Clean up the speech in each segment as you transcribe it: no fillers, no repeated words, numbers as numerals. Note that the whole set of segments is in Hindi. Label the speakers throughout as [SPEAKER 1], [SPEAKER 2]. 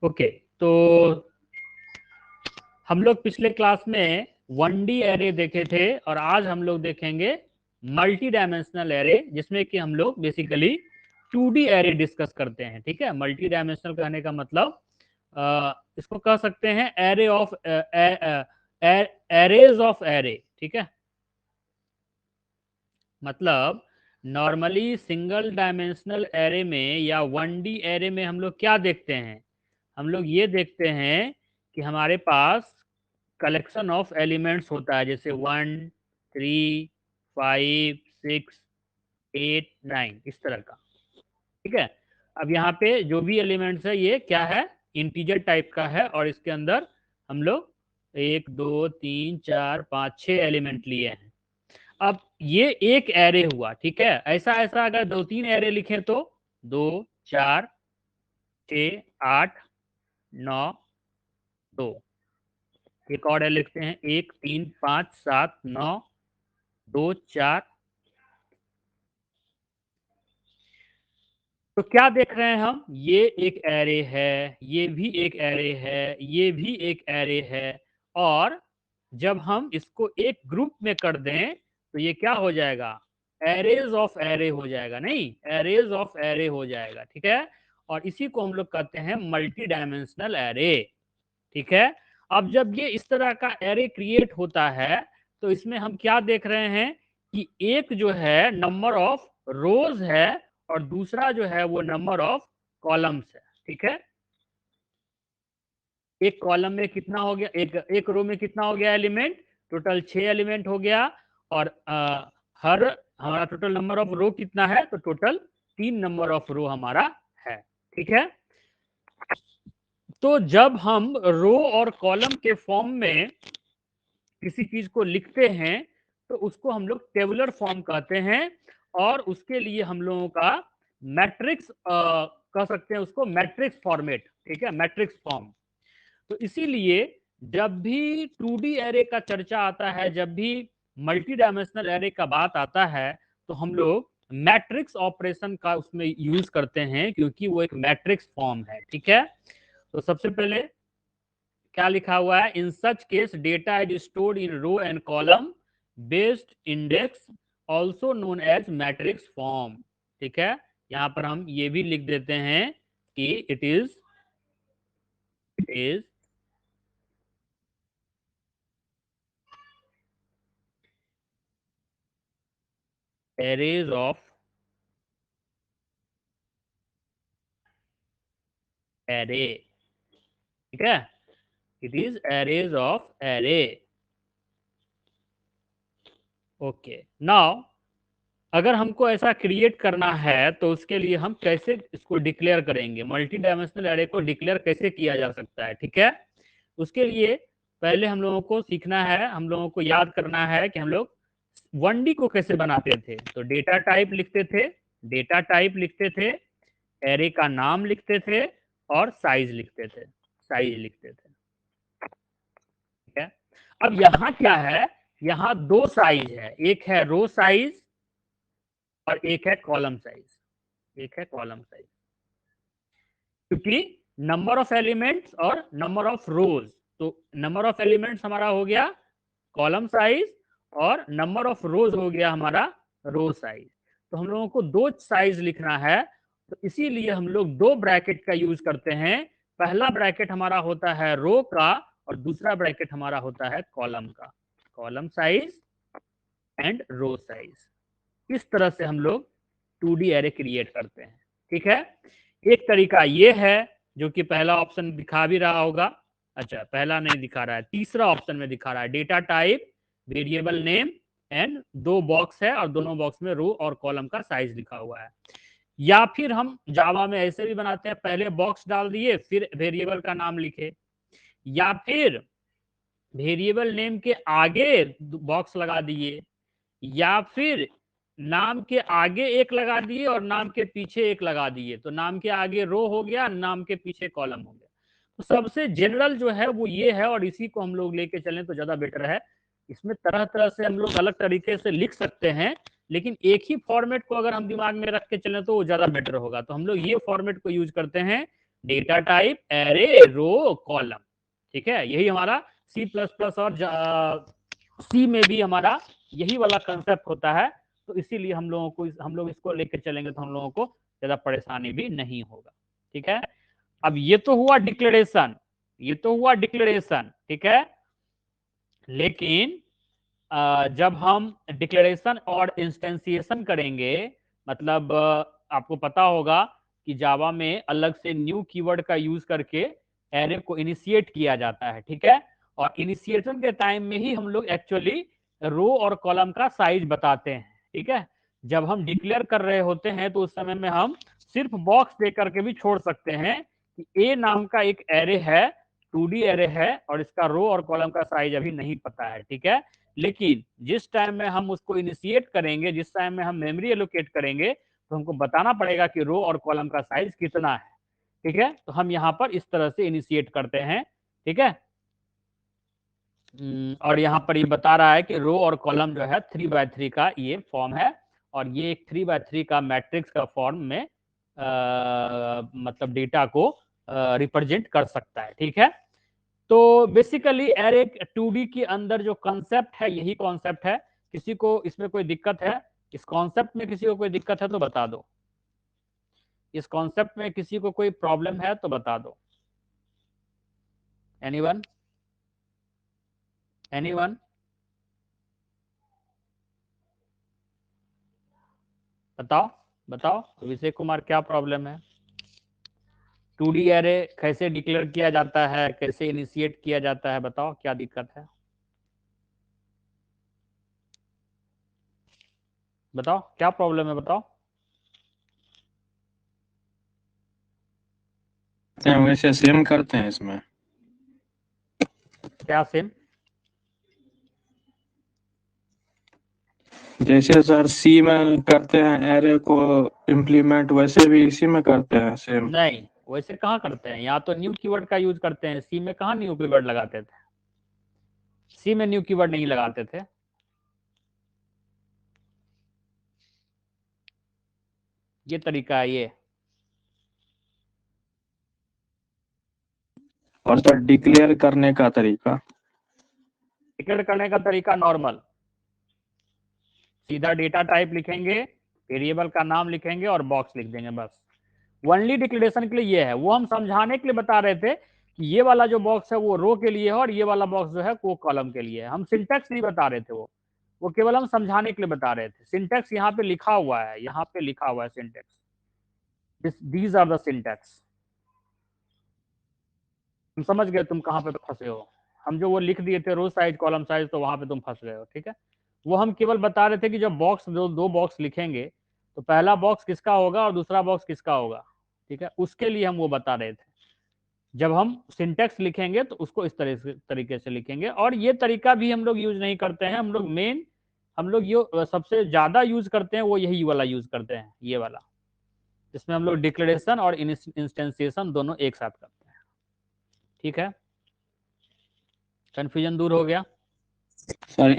[SPEAKER 1] ओके, तो हम लोग पिछले क्लास में 1D एरे देखे थे और आज हम लोग देखेंगे मल्टी डायमेंशनल एरे, जिसमें कि हम लोग बेसिकली 2D एरे डिस्कस करते हैं। ठीक है, मल्टी डायमेंशनल कहने का मतलब इसको कह सकते हैं array of arrays of array. ठीक है, मतलब नॉर्मली सिंगल डायमेंशनल एरे में या 1D एरे में हम लोग क्या देखते हैं, हम लोग ये देखते हैं कि हमारे पास कलेक्शन ऑफ एलिमेंट्स होता है, जैसे 1 3 5 6 8 9 इस तरह का। ठीक है, अब यहाँ पे जो भी एलिमेंट्स है ये क्या है, इंटीजर टाइप का है और इसके अंदर हम लोग 1 2 3 4 5 6 एलिमेंट लिए हैं। अब ये एक एरे हुआ। ठीक है, ऐसा ऐसा अगर 2-3 एरे लिखें तो 2 4 6 8 9 2, एक और लिखते हैं 1 3 5 7 9 2 4। तो क्या देख रहे हैं हम, ये एक एरे है, ये भी एक एरे है, ये भी एक एरे है, और जब हम इसको एक ग्रुप में कर दें तो ये क्या हो जाएगा, एरेज ऑफ एरे हो जाएगा, नहीं एरेज ऑफ एरे हो जाएगा। ठीक है, और इसी को हम लोग कहते हैं मल्टी डायमेंशनल एरे। ठीक है, अब जब ये इस तरह का एरे क्रिएट होता है तो इसमें हम क्या देख रहे हैं कि एक जो है नंबर ऑफ रोज है और दूसरा जो है वो नंबर ऑफ कॉलम्स है। ठीक है, एक कॉलम में कितना हो गया, एक रो में कितना हो गया एलिमेंट, टोटल 6 एलिमेंट हो गया, और हर हमारा टोटल नंबर ऑफ रो कितना है, तो टोटल 3 नंबर ऑफ रो हमारा है। ठीक है, तो जब हम रो और कॉलम के फॉर्म में किसी चीज को लिखते हैं तो उसको हम लोग टेबुलर फॉर्म कहते हैं, और उसके लिए हम लोगों का मैट्रिक्स कह सकते हैं उसको, मैट्रिक्स फॉर्मेट। ठीक है, मैट्रिक्स फॉर्म। तो इसीलिए जब भी 2D एरे का चर्चा आता है, जब भी मल्टी डायमेंशनल एरे का बात आता है, तो हम लोग मैट्रिक्स ऑपरेशन का उसमें यूज करते हैं, क्योंकि वो एक मैट्रिक्स फॉर्म है। ठीक है, तो सबसे पहले क्या लिखा हुआ है, in such case data is stored in row and column based index also known as matrix form. ठीक है, यहां पर हम ये भी लिख देते हैं कि it is arrays of array. ठीक है, it is arrays of array. Okay, now अगर हमको ऐसा क्रिएट करना है तो उसके लिए हम कैसे इसको डिक्लेयर करेंगे, मल्टी डायमेंशनल एरे को डिक्लेयर कैसे किया जा सकता है। ठीक है, उसके लिए पहले हम लोगों को सीखना है, हम लोगों को याद करना है कि हम लोग 1D को कैसे बनाते थे। तो डेटा टाइप लिखते थे, डेटा टाइप लिखते थे, एरे का नाम लिखते थे और साइज लिखते थे, साइज लिखते थे। ठीक है, अब यहाँ क्या है, यहाँ 2 साइज है, एक है रो साइज और एक है कॉलम साइज, एक है कॉलम साइज, क्योंकि नंबर ऑफ एलिमेंट्स और नंबर ऑफ रोज। तो नंबर ऑफ एलिमेंट्स हमारा हो गया कॉलम साइज और नंबर ऑफ रोज हो गया हमारा रो साइज। तो हम लोगों को 2 साइज लिखना है, तो इसीलिए हम लोग 2 ब्रैकेट का यूज करते हैं। पहला ब्रैकेट हमारा होता है रो का और दूसरा ब्रैकेट हमारा होता है कॉलम का, column size and row size. इस तरह से हम लोग 2D एरे क्रिएट करते हैं। ठीक है, एक तरीका ये है जो कि पहला ऑप्शन दिखा भी रहा होगा, अच्छा पहला नहीं दिखा रहा है, तीसरा ऑप्शन में दिखा रहा है, data type variable name and 2 box है और दोनों बॉक्स में रो और कॉलम का साइज लिखा हुआ है। या फिर हम जावा में ऐसे भी बनाते हैं, पहले बॉक्स डाल दिए फिर वेरिएबल का नाम लिखे, या फिर वेरिएबल नेम के आगे बॉक्स लगा दिए, या फिर नाम के आगे एक लगा दिए और नाम के पीछे एक लगा दिए, तो नाम के आगे रो हो गया, नाम के पीछे कॉलम हो गया। तो सबसे जनरल जो है वो ये है, और इसी को हम लोग लेके चलें तो ज्यादा बेटर है। इसमें तरह तरह से हम लोग अलग तरीके से लिख सकते हैं, लेकिन एक ही फॉर्मेट को अगर हम दिमाग में रख के चलें तो वो ज्यादा बेटर होगा। तो हम लोग ये फॉर्मेट को यूज करते हैं, data type array row column, ठीक है। यही हमारा C++ और सी में भी हमारा यही वाला कंसेप्ट होता है। तो इसीलिए हम लोग इसको लेकर चलेंगे तो हम लोगों को ज्यादा परेशानी भी नहीं होगा, ठीक है। अब ये तो हुआ डिक्लेरेशन, ठीक है। लेकिन जब हम डिक्लेरेशन और इंस्टेंसिएशन करेंगे, मतलब आपको पता होगा कि जावा में अलग से न्यू कीवर्ड का यूज करके एरे को इनिशिएट किया जाता है, ठीक है। और इनिशिएशन के टाइम में ही हम लोग एक्चुअली रो और कॉलम का साइज बताते हैं, ठीक है। जब हम डिक्लेयर कर रहे होते हैं तो उस समय में हम सिर्फ बॉक्स दे करके भी छोड़ सकते हैं कि ए नाम का एक एरे है, 2D एरे है, और इसका रो और कॉलम का साइज अभी नहीं पता है, ठीक है। लेकिन जिस टाइम में हम उसको इनिशिएट करेंगे, जिस टाइम में हम मेमोरी एलोकेट करेंगे, तो हमको बताना पड़ेगा कि रो और कॉलम का साइज कितना है, ठीक है। तो हम यहाँ पर इस तरह से इनिशिएट करते हैं, ठीक है। और यहाँ पर ये बता रहा है कि रो और कॉलम जो है 3x3 का ये फॉर्म है, और ये एक 3x3 का मैट्रिक्स का फॉर्म में मतलब डेटा को रिप्रेजेंट कर सकता है, ठीक है। तो बेसिकली एरे 2D के अंदर जो कॉन्सेप्ट है यही कॉन्सेप्ट है। किसी को इसमें कोई दिक्कत है, इस कॉन्सेप्ट में किसी को कोई दिक्कत है तो बता दो, इस कॉन्सेप्ट में किसी को कोई प्रॉब्लम है तो बता दो। एनीवन, एनीवन, बताओ बताओ, अभिषेक कुमार क्या प्रॉब्लम है? 2D एरे कैसे डिक्लेयर किया जाता है, कैसे इनिशिएट किया जाता है, बताओ क्या दिक्कत है, बताओ क्या प्रॉब्लम है, बताओ।
[SPEAKER 2] वैसे सेम करते हैं इसमें।
[SPEAKER 1] क्या सेम?
[SPEAKER 2] जैसे सर सी में करते हैं एरे को इम्प्लीमेंट, वैसे भी इसी में करते हैं सेम।
[SPEAKER 1] नहीं, वैसे कहाँ करते हैं, यहाँ तो न्यू कीवर्ड का यूज करते हैं, सी में कहाँ न्यू कीवर्ड लगाते थे, सी में न्यू कीवर्ड नहीं लगाते थे। ये तरीका है ये।
[SPEAKER 2] और सर डिक्लेयर करने का तरीका?
[SPEAKER 1] डिक्लेयर करने का तरीका नॉर्मल, सीधा डेटा टाइप लिखेंगे, वेरिएबल का नाम लिखेंगे और बॉक्स लिख देंगे, बस। ओनली डिक्लेरेशन के लिए ये है, वो हम समझाने के लिए बता रहे थे कि ये वाला जो बॉक्स है वो रो के लिए है और ये वाला बॉक्स जो है वो कॉलम के लिए है। हम सिंटेक्स नहीं बता रहे थे, वो केवल हम समझाने के लिए बता रहे थे। सिंटेक्स यहाँ पे लिखा हुआ है, यहाँ पे लिखा हुआ है syntax, these are the syntax. तुम समझ गए तुम कहाँ पे फंसे हो। हम जो वो लिख दिए थे रो साइज कॉलम साइज, तो वहां पे तुम फंस गए हो, ठीक है। वो हम केवल बता रहे थे कि जब बॉक्स दो बॉक्स लिखेंगे तो पहला बॉक्स किसका होगा और दूसरा बॉक्स किसका होगा, ठीक है। उसके लिए हम वो बता रहे थे। जब हम सिंटेक्स लिखेंगे तो उसको इस तरीके से लिखेंगे, और ये तरीका भी हम लोग यूज नहीं करते हैं। हम लोग ये सबसे ज्यादा यूज करते हैं वो यही वाला यूज करते हैं, ये वाला, इसमें हम लोग डिक्लेरेशन और इंस्टेंसिएशन दोनों एक साथ करते हैं, ठीक है। कंफ्यूजन दूर हो गया?
[SPEAKER 2] सर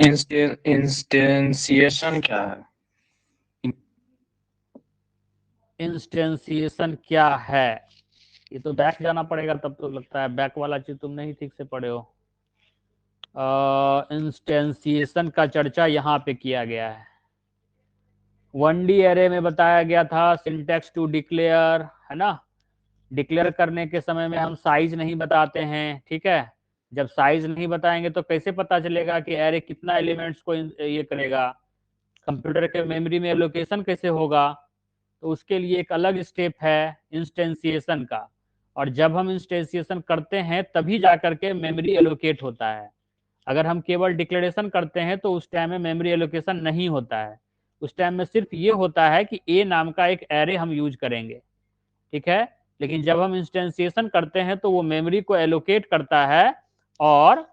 [SPEAKER 2] इंस्टेंसिएशन क्या है?
[SPEAKER 1] इंस्टेंसिएशन क्या है, ये तो बैक जाना पड़ेगा, तब तो लगता है बैक वाला चीज तुम नहीं ठीक से पढ़े हो। इंस्टेंसिएशन का चर्चा यहाँ पे किया गया है। 1D एरे में बताया गया था सिंटेक्स टू डिक्लेयर, है ना। डिक्लेयर करने के समय में हम साइज नहीं बताते हैं, ठीक है। जब साइज नहीं बताएंगे तो कैसे पता चलेगा कि एरे कितना एलिमेंट्स को ये करेगा, कंप्यूटर के मेमोरी में एलोकेशन कैसे होगा। तो उसके लिए एक अलग स्टेप है इंस्टेंसिएशन का, और जब हम इंस्टेंसिएशन करते हैं तभी जाकर के मेमोरी एलोकेट होता है। अगर हम केवल डिक्लेरेशन करते हैं तो उस टाइम में मेमोरी एलोकेशन नहीं होता है। उस टाइम में सिर्फ ये होता है कि ए नाम का एक एरे हम यूज करेंगे, ठीक है। लेकिन जब हम इंस्टेंसिएशन करते हैं तो वो मेमोरी को एलोकेट करता है, और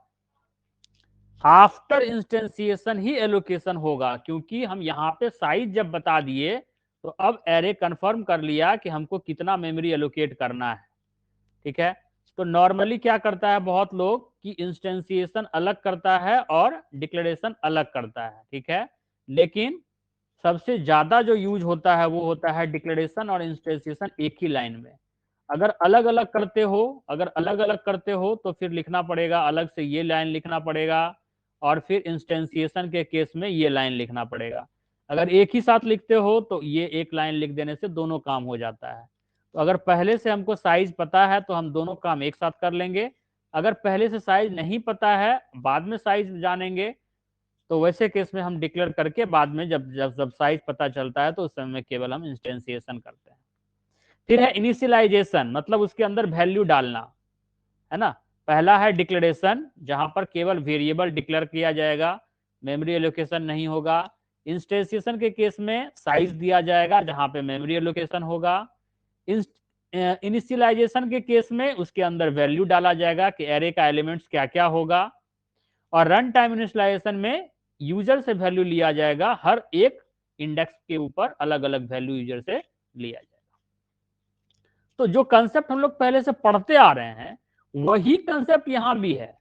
[SPEAKER 1] आफ्टर इंस्टेंसिएशन ही एलोकेशन होगा, क्योंकि हम यहाँ पे साइज जब बता दिए तो अब एरे कंफर्म कर लिया कि हमको कितना मेमोरी एलोकेट करना है, ठीक है। तो नॉर्मली क्या करता है बहुत लोग कि इंस्टेंसिएशन अलग करता है और डिक्लेरेशन अलग करता है, ठीक है। लेकिन सबसे ज्यादा जो यूज होता है वो होता है डिक्लेरेशन और इंस्टेंसिएशन एक ही लाइन में। अगर अलग अलग करते हो तो फिर लिखना पड़ेगा अलग से, ये लाइन लिखना पड़ेगा, और फिर इंस्टेंसिएशन के केस में ये लाइन लिखना पड़ेगा। अगर एक ही साथ लिखते हो तो ये एक लाइन लिख देने से दोनों काम हो जाता है। तो अगर पहले से हमको साइज पता है तो हम दोनों काम एक साथ कर लेंगे। अगर पहले से साइज नहीं पता है, बाद में साइज जानेंगे, तो वैसे केस में हम डिक्लेयर करके बाद में जब जब जब साइज पता चलता है तो उस समय केवल हम इंस्टेंसिएशन करते हैं। फिर है इनिशियलाइजेशन, मतलब उसके अंदर वैल्यू डालना, है ना। पहला है डिक्लेरेशन, जहां पर केवल वेरिएबल डिक्लेयर किया जाएगा, मेमोरी एलोकेशन नहीं होगा। इंस्टेंसिएशन के केस में साइज दिया जाएगा जहां पे मेमोरी एलोकेशन होगा। इनिशियलाइजेशन के केस में उसके अंदर वैल्यू डाला जाएगा कि एरे का एलिमेंट्स क्या क्या होगा। और रन टाइम इनिशियलाइजेशन में यूजर से वैल्यू लिया जाएगा, हर एक इंडेक्स के ऊपर अलग अलग वैल्यू यूजर से लिया जाएगा। तो जो कंसेप्ट हम लोग पहले से पढ़ते आ रहे हैं वही कंसेप्ट यहां भी है।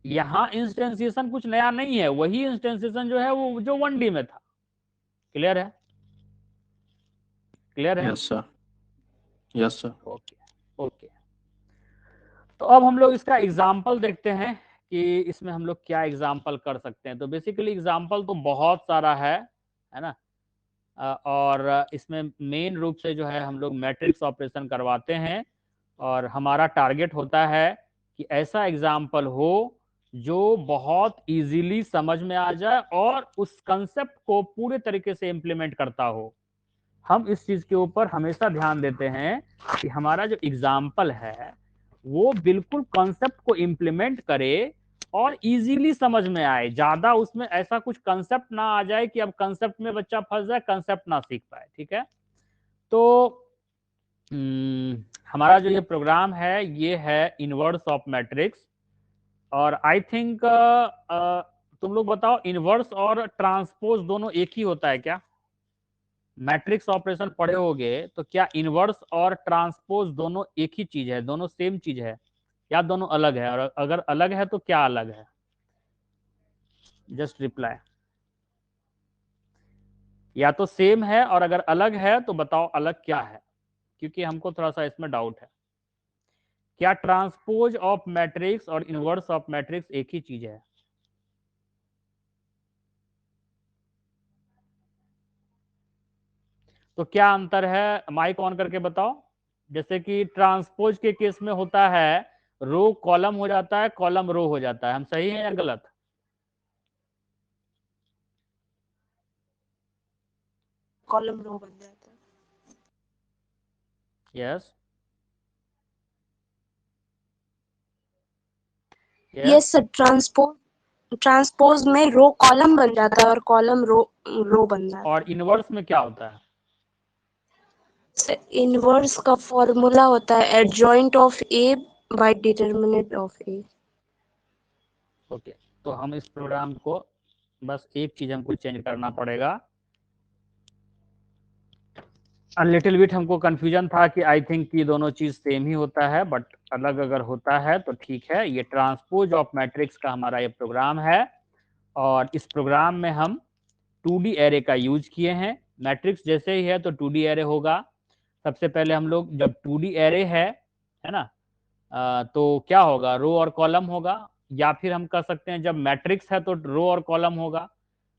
[SPEAKER 1] यहां इंस्टेंसिएशन कुछ नया नहीं है, वही इंस्टेंसिएशन जो है वो जो 1D में था। क्लियर है? क्लियर है?
[SPEAKER 2] Yes sir, yes sir.
[SPEAKER 1] Okay okay. तो अब हम लोग इसका एग्जाम्पल देखते हैं कि इसमें हम लोग क्या एग्जाम्पल कर सकते हैं। तो बेसिकली एग्जाम्पल तो बहुत सारा है ना। और इसमें मेन रूप से जो है हम लोग मैट्रिक्स ऑपरेशन करवाते हैं, और हमारा टारगेट होता है कि ऐसा एग्जाम्पल हो जो बहुत इजीली समझ में आ जाए और उस कंसेप्ट को पूरे तरीके से इम्प्लीमेंट करता हो। हम इस चीज के ऊपर हमेशा ध्यान देते हैं कि हमारा जो एग्जाम्पल है वो बिल्कुल कॉन्सेप्ट को इम्प्लीमेंट करे और इजीली समझ में आए। ज्यादा उसमें ऐसा कुछ कंसेप्ट ना आ जाए कि अब कंसेप्ट में बच्चा फंस जाए, कंसेप्ट ना सीख पाए। ठीक है? तो हमारा जो ये प्रोग्राम है ये है इनवर्स ऑफ मैट्रिक्स। और आई थिंक तुम लोग बताओ, इनवर्स और ट्रांसपोज दोनों एक ही होता है क्या? मैट्रिक्स ऑपरेशन पढ़े होगे तो क्या इनवर्स और ट्रांसपोज दोनों एक ही चीज है, दोनों सेम चीज है, या दोनों अलग है? और अगर अलग है तो क्या अलग है? Just reply. या तो सेम है, और अगर अलग है तो बताओ अलग क्या है, क्योंकि हमको थोड़ा सा इसमें डाउट है। क्या ट्रांसपोज ऑफ मैट्रिक्स और इनवर्स ऑफ मैट्रिक्स एक ही चीज है? तो क्या अंतर है, माइक ऑन करके बताओ। जैसे कि ट्रांसपोज के केस में होता है रो कॉलम हो जाता है, कॉलम रो हो जाता है। हम सही है या गलत?
[SPEAKER 3] कॉलम रो बन जाता है।
[SPEAKER 1] यस
[SPEAKER 3] यस सर, ट्रांसपोज में रो कॉलम बन जाता है और कॉलम रो बन जाता
[SPEAKER 1] और इनवर्स में क्या होता है?
[SPEAKER 3] है। इनवर्स का फॉर्मूला होता है adjoint of A by determinant of A.
[SPEAKER 1] Okay, तो हम इस प्रोग्राम को बस एक चीज हमको चेंज करना पड़ेगा। लिटिल बिट हमको कंफ्यूजन था कि आई थिंक ये दोनों चीज सेम ही होता है, बट अलग अगर होता है तो ठीक है। ये ट्रांसपोज ऑफ मैट्रिक्स का हमारा ये प्रोग्राम है, और इस प्रोग्राम में हम 2D एरे का यूज किए हैं। मैट्रिक्स जैसे ही है तो 2D एरे होगा। सबसे पहले हम लोग जब 2D एरे है ना, तो क्या होगा, रो और कॉलम होगा। या फिर हम कह सकते हैं जब मैट्रिक्स है तो रो और कॉलम होगा।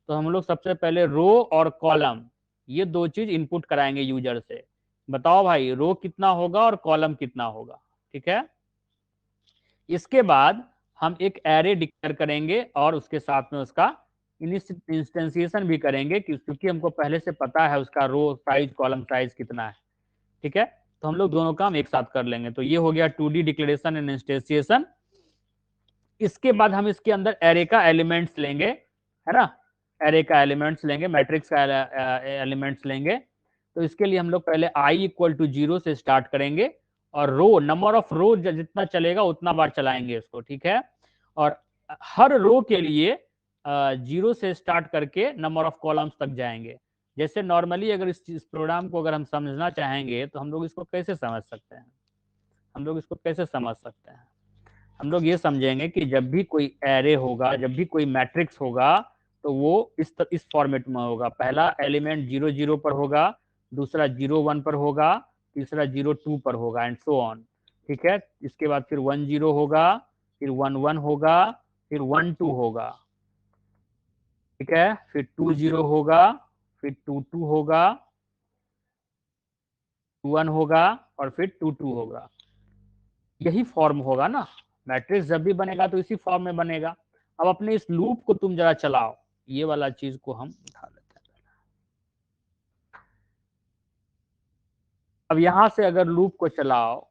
[SPEAKER 1] तो हम लोग सबसे पहले रो और कॉलम ये दो चीज इनपुट कराएंगे यूजर से। बताओ भाई, रो कितना होगा और कॉलम कितना होगा? ठीक है? इसके बाद हम एक एरे डिक्लेयर करेंगे और उसके साथ में उसका इंस्टेंसिएशन भी करेंगे, क्योंकि हमको पहले से पता है उसका रो साइज कॉलम साइज कितना है। ठीक है? तो हम लोग दोनों काम एक साथ कर लेंगे। तो ये हो गया 2D डिक्लेरेशन एंड इंस्टेंसिएशन। इसके बाद हम इसके अंदर एरे का एलिमेंट्स लेंगे, है ना। एरे का एलिमेंट्स लेंगे, मैट्रिक्स का एलिमेंट्स लेंगे। तो इसके लिए हम लोग पहले i इक्वल टू 0 से स्टार्ट करेंगे, और रो नंबर ऑफ रो जितना चलेगा उतना बार चलाएंगे इसको। ठीक है? और हर रो के लिए 0 से स्टार्ट करके नंबर ऑफ कॉलम्स तक जाएंगे। जैसे नॉर्मली अगर इस प्रोग्राम को अगर हम समझना चाहेंगे तो हम लोग इसको कैसे समझ सकते हैं? हम लोग इसको कैसे समझ सकते हैं? हम लोग ये समझेंगे कि जब भी कोई एरे होगा, जब भी कोई मैट्रिक्स होगा, तो वो इस फॉर्मेट में होगा। पहला एलिमेंट 0 0 पर होगा, दूसरा 0 1 पर होगा, तीसरा 0 2 पर होगा एंड सो ऑन, ठीक है। इसके बाद फिर 1 0 होगा, फिर 1 1 होगा, फिर 1 2 होगा, ठीक है, फिर 2 0 होगा, फिर 2 2 होगा, 2 1 होगा और फिर 2 2 होगा। यही फॉर्म होगा ना, मैट्रिक्स जब भी बनेगा तो इसी फॉर्म में बनेगा। अब अपने इस लूप को तुम जरा चलाओ, ये वाला चीज को हम उठा लेते हैं। अब यहां से अगर लूप को चलाओ,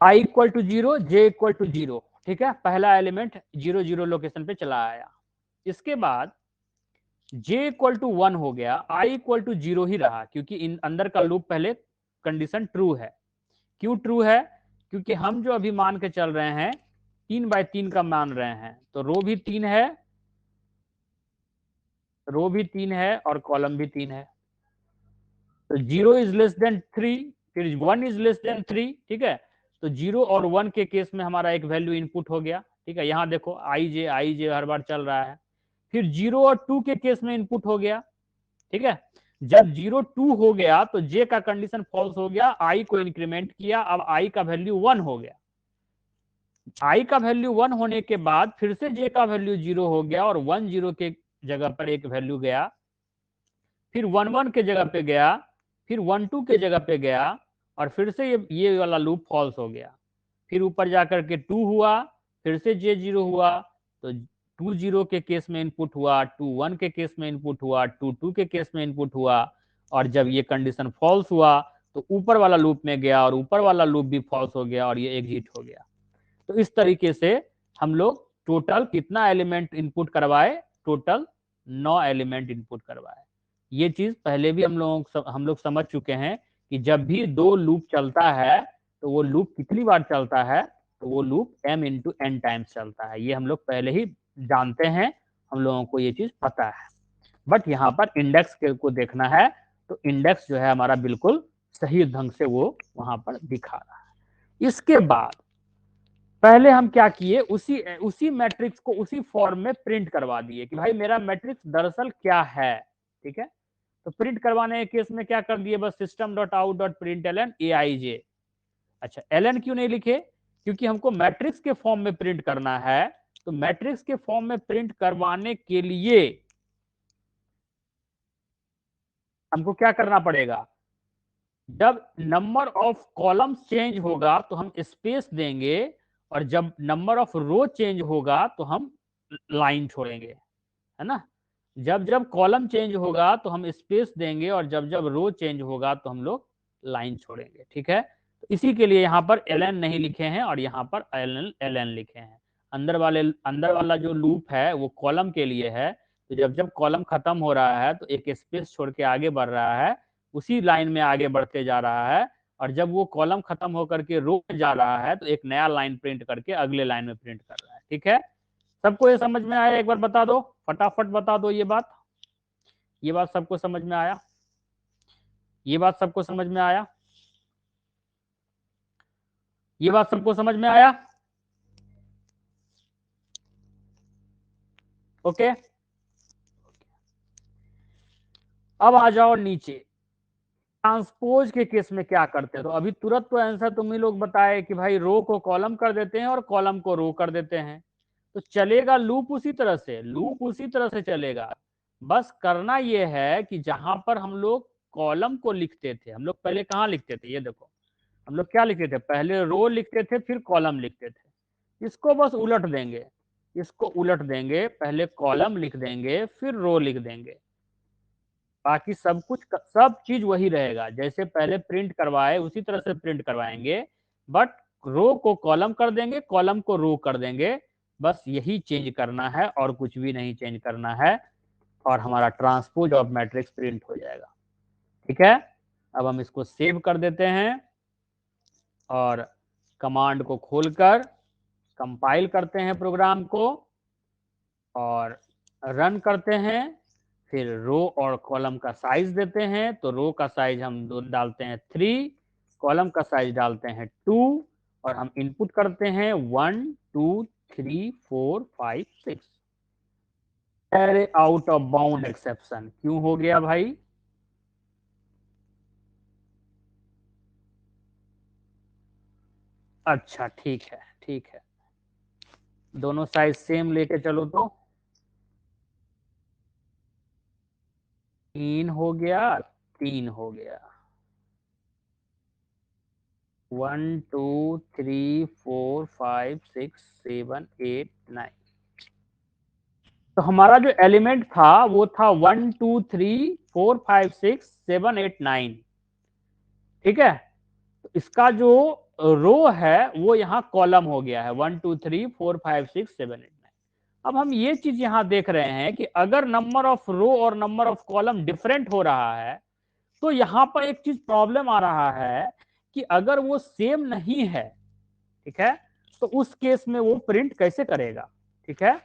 [SPEAKER 1] i equal to 0, j equal to 0, ठीक है, पहला एलिमेंट 0 0 लोकेशन पे चला आया। इसके बाद j इक्वल टू 1 हो गया, i इक्वल टू 0 ही रहा, क्योंकि इन अंदर का लूप पहले कंडीशन ट्रू है। क्यों ट्रू है? क्योंकि हम जो अभी मान के चल रहे हैं 3 बाय 3 का मान रहे हैं, तो रो भी 3 है, रो भी 3 है और कॉलम भी 3 है। तो 0 इज लेस देन 3, फिर 1 इज लेस देन 3, ठीक है। तो 0 और 1 के केस में हमारा एक वैल्यू इनपुट हो गया, ठीक है। यहाँ देखो आई जे हर बार चल रहा है। फिर 0 और 2 के केस में इनपुट हो गया, ठीक है। जब 0 2 हो गया तो जे का कंडीशन फॉल्स हो गया, आई को इंक्रीमेंट किया, अब आई का वैल्यू 1 हो गया। आई का वैल्यू 1 होने के बाद फिर से जे का वैल्यू 0 हो गया और 1 0 के जगह पर एक वैल्यू गया, फिर 1 1 के जगह पे गया, फिर 1 2 के जगह पे गया और फिर से ये वाला लूप फॉल्स हो गया। फिर ऊपर जाकर के 2 हुआ, फिर से जे 0 हुआ, तो 2 0 के केस में इनपुट हुआ, 2 1 के केस में इनपुट हुआ, 2 2 के केस में इनपुट हुआ, और जब ये कंडीशन फॉल्स हुआ तो ऊपर वाला लूप में गया और ऊपर वाला लूप भी फॉल्स हो गया और ये एग्जिट हो गया। तो इस तरीके से हम लोग टोटल कितना एलिमेंट इनपुट करवाए? टोटल 9 एलिमेंट इनपुट करवाए। ये चीज पहले भी हम लोग समझ चुके हैं कि जब भी दो लूप चलता है तो वो लूप कितनी बार चलता है, तो वो loop m into n times चलता है। ये हम लोग पहले ही जानते हैं, हम लोगों को ये चीज पता है। बट यहाँ पर इंडेक्स को देखना है, तो इंडेक्स जो है हमारा बिल्कुल सही ढंग से वो वहां पर दिखा रहा है। इसके बाद पहले हम क्या किए, उसी मैट्रिक्स को उसी फॉर्म में प्रिंट करवा दिए कि भाई मेरा मैट्रिक्स दरअसल क्या है, ठीक है। तो प्रिंट करवाने के केस में क्या कर दिए, बस system dot out dot print L N A I J. अच्छा, एल एन क्यों नहीं लिखे? क्योंकि हमको मैट्रिक्स के फॉर्म में प्रिंट करना है। तो मैट्रिक्स के फॉर्म में प्रिंट करवाने के लिए हमको क्या करना पड़ेगा, जब नंबर ऑफ कॉलम्स चेंज होगा तो हम स्पेस देंगे, और जब नंबर ऑफ रो चेंज होगा तो हम लाइन छोड़ेंगे, है ना। जब जब कॉलम चेंज होगा तो हम स्पेस देंगे और जब जब रो चेंज होगा तो हम लोग लाइन छोड़ेंगे, ठीक है। तो इसी के लिए यहाँ पर एल एन नहीं लिखे हैं और यहाँ पर एल एन लिखे हैं। अंदर वाला जो लूप है वो कॉलम के लिए है, तो जब जब कॉलम खत्म हो रहा है तो एक स्पेस छोड़ के आगे बढ़ रहा है, उसी लाइन में आगे बढ़ते जा रहा है, और जब वो कॉलम खत्म होकर के रो में जा रहा है तो एक नया लाइन प्रिंट करके अगले लाइन में प्रिंट कर रहा है, ठीक है। सबको ये समझ में आया? एक बार बता दो, फटाफट बता दो ये बात सबको समझ में आया? ये बात सबको समझ में आया? ये बात सबको समझ में आया? ओके, अब आ जाओ नीचे। ट्रांसपोज के केस में क्या करते हैं? तो अभी तुरंत तो आंसर तुम ही लोग बताए कि भाई रो को कॉलम कर देते हैं और कॉलम को रो कर देते हैं। तो चलेगा लूप उसी तरह से चलेगा। बस करना यह है कि जहां पर हम लोग कॉलम को लिखते थे, हम लोग पहले कहाँ लिखते थे, ये देखो हम लोग क्या लिखते थे, पहले रो लिखते थे फिर कॉलम लिखते थे। इसको बस उलट देंगे, इसको उलट देंगे, पहले कॉलम लिख देंगे फिर रो लिख देंगे। बाकी सब चीज वही रहेगा, जैसे पहले प्रिंट करवाए उसी तरह से प्रिंट करवाएंगे, बट रो को कॉलम कर देंगे, कॉलम को रो कर देंगे। बस यही चेंज करना है और कुछ भी नहीं चेंज करना है, और हमारा ट्रांसपोज ऑफ मैट्रिक्स प्रिंट हो जाएगा, ठीक है। अब हम इसको सेव कर देते हैं और कमांड को खोलकर कंपाइल करते हैं प्रोग्राम को और रन करते हैं। फिर रो और कॉलम का साइज देते हैं, तो रो का साइज हम डालते हैं 3, कॉलम का साइज डालते हैं 2, और हम इनपुट करते हैं 1 2 3 4 5 6। Array out of bound exception क्यों हो गया भाई? अच्छा ठीक है, ठीक है, दोनों साइज सेम लेके चलो तो 3 हो गया, 3 हो गया, 1 2 3 4 5 6 7 8 9। तो हमारा जो एलिमेंट था वो था 1 2 3 4 5 6 7 8 9, ठीक है। तो इसका जो रो है वो यहाँ कॉलम हो गया है 1 2 3 4 5 6 7 8 9। अब हम ये चीज यहाँ देख रहे हैं कि अगर नंबर ऑफ रो और नंबर ऑफ कॉलम डिफरेंट हो रहा है तो यहाँ पर एक चीज प्रॉब्लम आ रहा है कि अगर वो सेम नहीं है, ठीक है, तो उस केस में वो प्रिंट कैसे करेगा, ठीक है।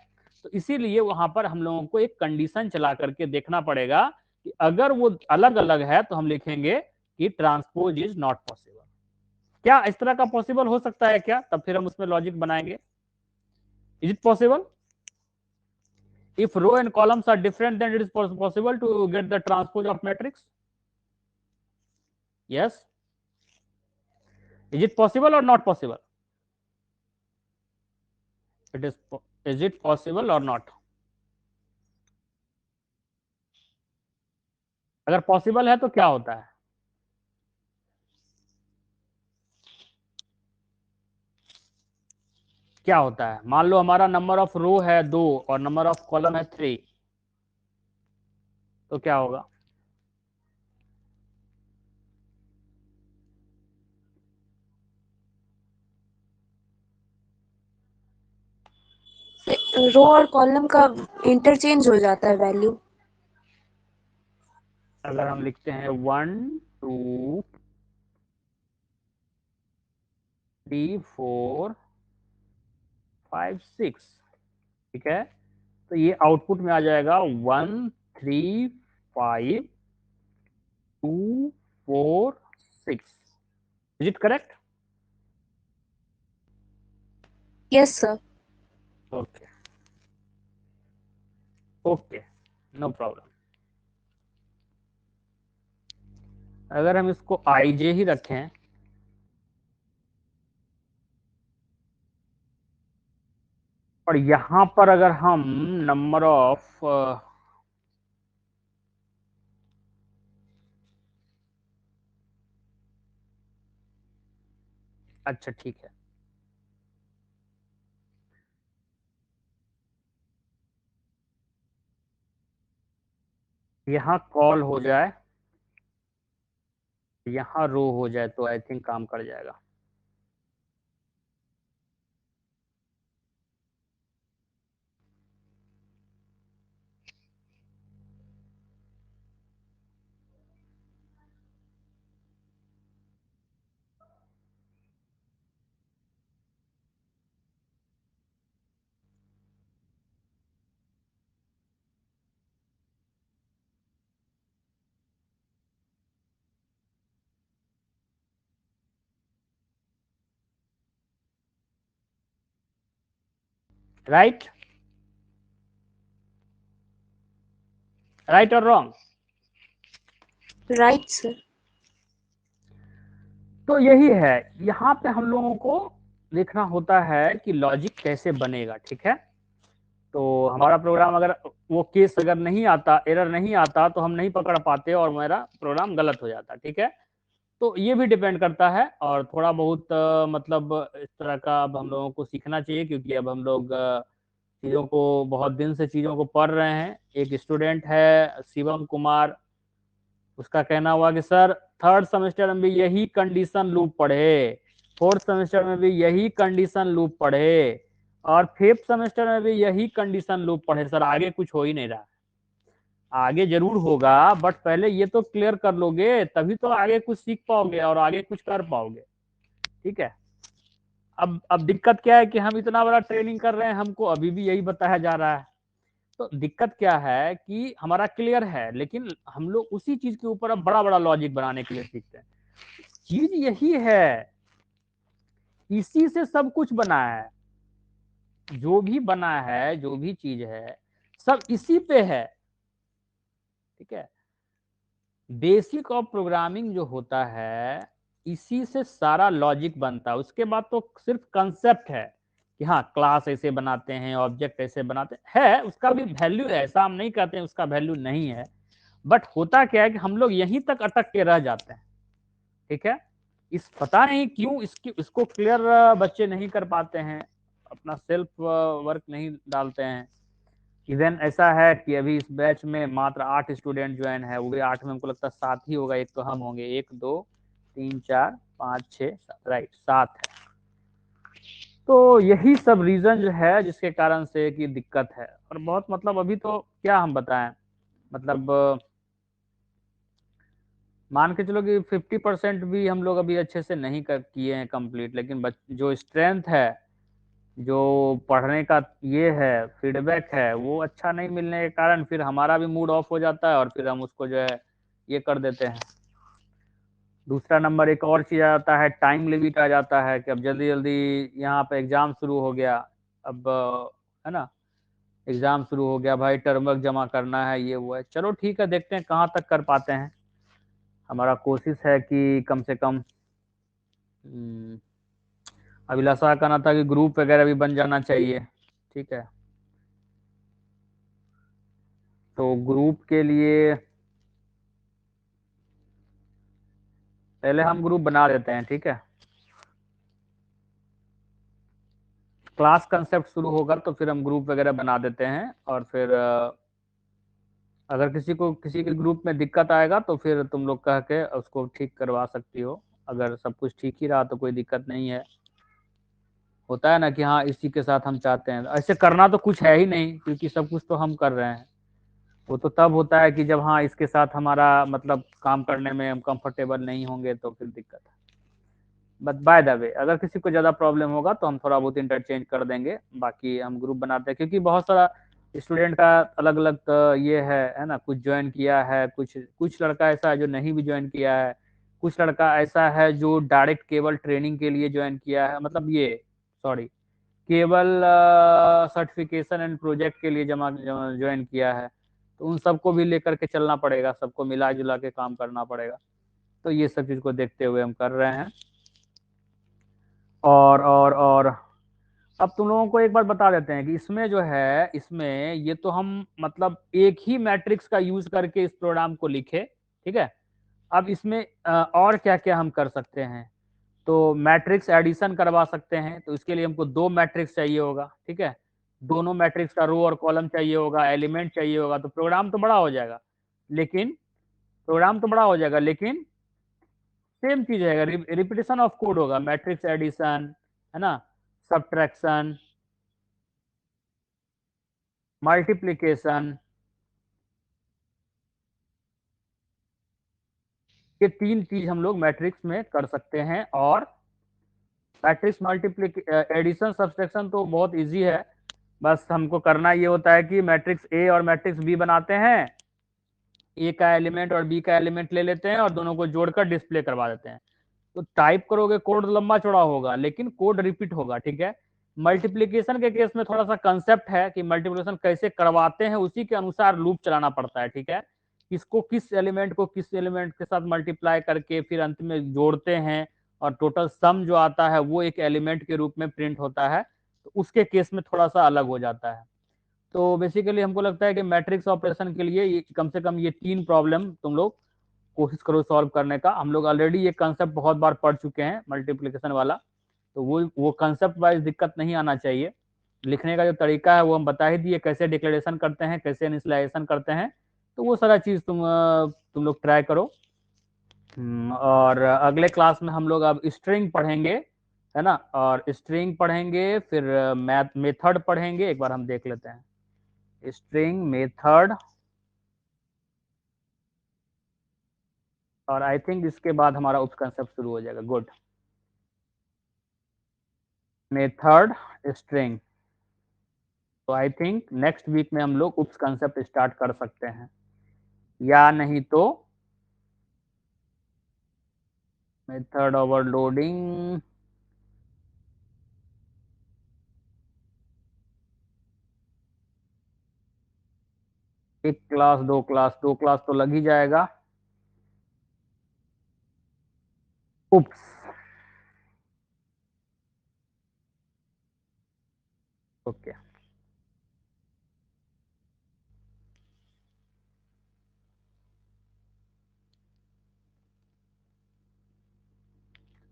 [SPEAKER 1] तो इसीलिए वहां पर हम लोगों को एक कंडीशन चला करके देखना पड़ेगा कि अगर वो अलग अलग है तो हम लिखेंगे कि ट्रांसपोज इज नॉट पॉसिबल। क्या इस तरह का पॉसिबल हो सकता है क्या? तब फिर हम उसमें लॉजिक बनाएंगे। Is it possible? If row and columns are different, then it is possible to get the transpose of matrix. Yes. Is it possible or not possible? It is. Is it possible or not? अगर पॉसिबल है तो क्या होता है? क्या होता है? मान लो हमारा नंबर ऑफ रो है 2 और नंबर ऑफ कॉलम है 3, तो क्या होगा?
[SPEAKER 3] रो और कॉलम का इंटरचेंज हो जाता है वैल्यू।
[SPEAKER 1] अगर हम लिखते हैं 1 2 3 4 5 6, ठीक है, तो ये आउटपुट में आ जाएगा 1 3 5 2 4 6। Is it correct?
[SPEAKER 3] Yes sir.
[SPEAKER 1] Okay okay, no problem. अगर हम इसको IJ ही रखें और यहां पर अगर हम नंबर ऑफ अच्छा ठीक है, यहाँ कॉल हो जाए, यहाँ रो हो जाए तो आई थिंक काम कर जाएगा। राइट? राइट और रॉन्ग?
[SPEAKER 3] Right sir.
[SPEAKER 1] तो यही है, यहाँ पे हम लोगों को देखना होता है कि लॉजिक कैसे बनेगा, ठीक है। तो हमारा प्रोग्राम अगर वो केस अगर नहीं आता, एरर नहीं आता, तो हम नहीं पकड़ पाते और मेरा प्रोग्राम गलत हो जाता, ठीक है। तो ये भी डिपेंड करता है और थोड़ा बहुत मतलब इस तरह का अब हम लोगों को सीखना चाहिए, क्योंकि अब हम लोग चीज़ों को बहुत दिन से चीज़ों को पढ़ रहे हैं। एक स्टूडेंट है शिवम कुमार, उसका कहना हुआ कि सर थर्ड सेमेस्टर में भी यही कंडीशन लूप पढ़े, फोर्थ सेमेस्टर में भी यही कंडीशन लूप पढ़े और फिफ्थ सेमेस्टर में भी यही कंडीशन लूप पढ़े, सर आगे कुछ हो ही नहीं रहा। आगे जरूर होगा, बट पहले ये तो क्लियर कर लोगे तभी तो आगे कुछ सीख पाओगे और आगे कुछ कर पाओगे, ठीक है। अब दिक्कत क्या है कि हम इतना बड़ा ट्रेनिंग कर रहे हैं, हमको अभी भी यही बताया जा रहा है। तो दिक्कत क्या है कि हमारा क्लियर है, लेकिन हम लोग उसी चीज के ऊपर अब बड़ा बड़ा लॉजिक बनाने के लिए सीखते हैं। चीज यही है, इसी से सब कुछ बना है, जो भी बना है, जो भी चीज है, सब इसी पे है, ठीक है। बेसिक ऑफ प्रोग्रामिंग जो होता है इसी से सारा लॉजिक बनता है, उसके बाद तो सिर्फ कंसेप्ट है कि हाँ क्लास ऐसे बनाते हैं, ऑब्जेक्ट ऐसे बनाते हैं, उसका भी वैल्यू है, ऐसा हम नहीं कहते हैं उसका वैल्यू नहीं है, बट होता क्या है कि हम लोग यहीं तक अटक के रह जाते हैं, ठीक है। इस पता नहीं क्यों इसको क्लियर बच्चे नहीं कर पाते हैं, अपना सेल्फ वर्क नहीं डालते हैं। इवन ऐसा है कि अभी इस बैच में मात्र 8 स्टूडेंट ज्वाइन है, वो भी 8 में हमको लगता है 7 ही होगा, एक तो हम होंगे, 1 2 3 4 5 6 7, राइट 7 है। तो यही सब रीजन जो है जिसके कारण से कि दिक्कत है, और बहुत मतलब अभी तो क्या हम बताएं, मतलब मान के चलो कि 50% भी हम लोग अभी अच्छे से नहीं कर किए हैं कंप्लीट, लेकिन जो स्ट्रेंथ है, जो पढ़ने का ये है फीडबैक है, वो अच्छा नहीं मिलने के कारण फिर हमारा भी मूड ऑफ हो जाता है और फिर हम उसको जो है ये कर देते हैं। दूसरा नंबर एक और चीज आ जाता है, टाइम लिमिट आ जाता है कि अब जल्दी जल्दी यहाँ पे एग्जाम शुरू हो गया, अब है ना, एग्जाम शुरू हो गया भाई, टर्म वर्क जमा करना है, ये वो है, चलो ठीक है देखते हैं कहाँ तक कर पाते हैं। हमारा कोशिश है कि कम से कम अभिलाषा कहना था कि ग्रुप वगैरह भी बन जाना चाहिए, ठीक है। तो ग्रुप के लिए पहले हम ग्रुप बना देते हैं, ठीक है। क्लास कंसेप्ट शुरू होगा तो फिर हम ग्रुप वगैरह बना देते हैं, और फिर अगर किसी के ग्रुप में दिक्कत आएगा तो फिर तुम लोग कह के उसको ठीक करवा सकती हो, अगर सब कुछ ठीक ही रहा तो कोई दिक्कत नहीं है। होता है ना कि हाँ इसी के साथ हम चाहते हैं, ऐसे करना तो कुछ है ही नहीं क्योंकि सब कुछ तो हम कर रहे हैं, वो तो तब होता है कि जब हाँ इसके साथ हमारा मतलब काम करने में हम कंफर्टेबल नहीं होंगे तो फिर दिक्कत है। बट बाय द वे अगर किसी को ज्यादा प्रॉब्लम होगा तो हम थोड़ा बहुत इंटरचेंज कर देंगे, बाकी हम ग्रुप बनाते हैं क्योंकि बहुत सारा स्टूडेंट का अलग अलग ये है ना, कुछ ज्वाइन किया है, कुछ लड़का ऐसा है जो नहीं भी ज्वाइन किया है, कुछ लड़का ऐसा है जो डायरेक्ट केवल ट्रेनिंग के लिए ज्वाइन किया है, मतलब ये सॉरी केवल सर्टिफिकेशन एंड प्रोजेक्ट के लिए जमा ज्वाइन किया है, तो उन सबको भी लेकर के चलना पड़ेगा, सबको मिला जुला के काम करना पड़ेगा। तो ये सब चीज को देखते हुए हम कर रहे हैं। और अब तुम लोगों को एक बार बता देते हैं कि इसमें जो है, इसमें ये तो हम मतलब एक ही मैट्रिक्स का यूज करके इस प्रोग्राम को लिखे, ठीक है। अब इसमें और क्या क्या हम कर सकते हैं, तो मैट्रिक्स एडिशन करवा सकते हैं, तो इसके लिए हमको 2 मैट्रिक्स चाहिए होगा, ठीक है। दोनों मैट्रिक्स का रो और कॉलम चाहिए होगा, एलिमेंट चाहिए होगा, तो प्रोग्राम तो बड़ा हो जाएगा, लेकिन सेम चीज है, रिपीटेशन ऑफ कोड होगा, मैट्रिक्स एडिशन है ना, सब्ट्रैक्शन, मल्टीप्लिकेशन, ये 3 चीज हम लोग मैट्रिक्स में कर सकते हैं। और मैट्रिक्स एडिशन सब्ट्रैक्शन तो बहुत इजी है, बस हमको करना ये होता है कि मैट्रिक्स ए और मैट्रिक्स बी बनाते हैं, ए का एलिमेंट और बी का एलिमेंट ले लेते हैं और दोनों को जोड़कर डिस्प्ले करवा देते हैं। तो टाइप करोगे कोड लंबा चौड़ा होगा लेकिन कोड रिपीट होगा, ठीक है। मल्टीप्लीकेशन के केस में थोड़ा सा कंसेप्ट है कि मल्टीप्लिकेशन कैसे करवाते हैं, उसी के अनुसार लूप चलाना पड़ता है, ठीक है। किस एलिमेंट को किस एलिमेंट के साथ मल्टीप्लाई करके फिर अंत में जोड़ते हैं, और टोटल सम जो आता है वो एक एलिमेंट के रूप में प्रिंट होता है, तो उसके केस में थोड़ा सा अलग हो जाता है। तो बेसिकली हमको लगता है कि मैट्रिक्स ऑपरेशन के लिए कम से कम ये 3 प्रॉब्लम तुम लोग कोशिश करो सॉल्व करने का। हम लोग ऑलरेडी ये कंसेप्ट बहुत बार पढ़ चुके हैं मल्टीप्लिकेशन वाला, तो वो कंसेप्ट वाइज दिक्कत नहीं आना चाहिए। लिखने का जो तरीका है वो हम बता ही दिए, कैसे डिक्लेरेशन करते हैं, कैसे इनिशियलाइजेशन करते हैं, तो वो सारा चीज तुम लोग ट्राई करो। और अगले क्लास में हम लोग अब स्ट्रिंग पढ़ेंगे, है ना, और स्ट्रिंग पढ़ेंगे, फिर मैथ मेथड पढ़ेंगे, एक बार हम देख लेते हैं स्ट्रिंग मेथड, और आई थिंक इसके बाद हमारा उप कंसेप्ट शुरू हो जाएगा। गुड, मेथड स्ट्रिंग, तो आई थिंक नेक्स्ट वीक में हम लोग उप कंसेप्ट स्टार्ट कर सकते हैं, या नहीं तो मेथड ओवरलोडिंग, एक क्लास, दो क्लास, दो क्लास तो लग ही जाएगा। उप्स, ओके।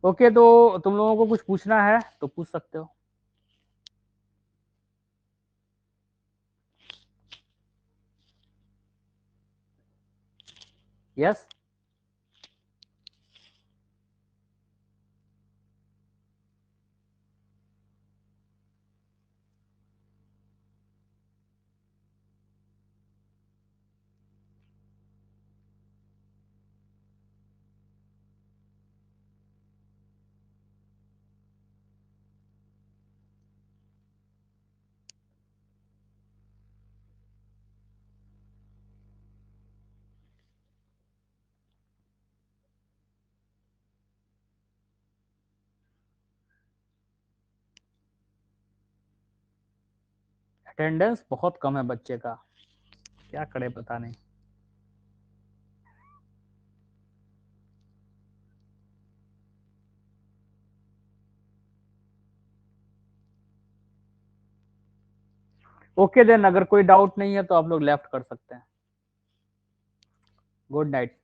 [SPEAKER 1] ओके, तो तुम लोगों को कुछ पूछना है तो पूछ सकते हो। यस। अटेंडेंस बहुत कम है बच्चे का, क्या करे पता नहीं। ओके देन, अगर कोई डाउट नहीं है तो आप लोग लेफ्ट कर सकते हैं। Good night.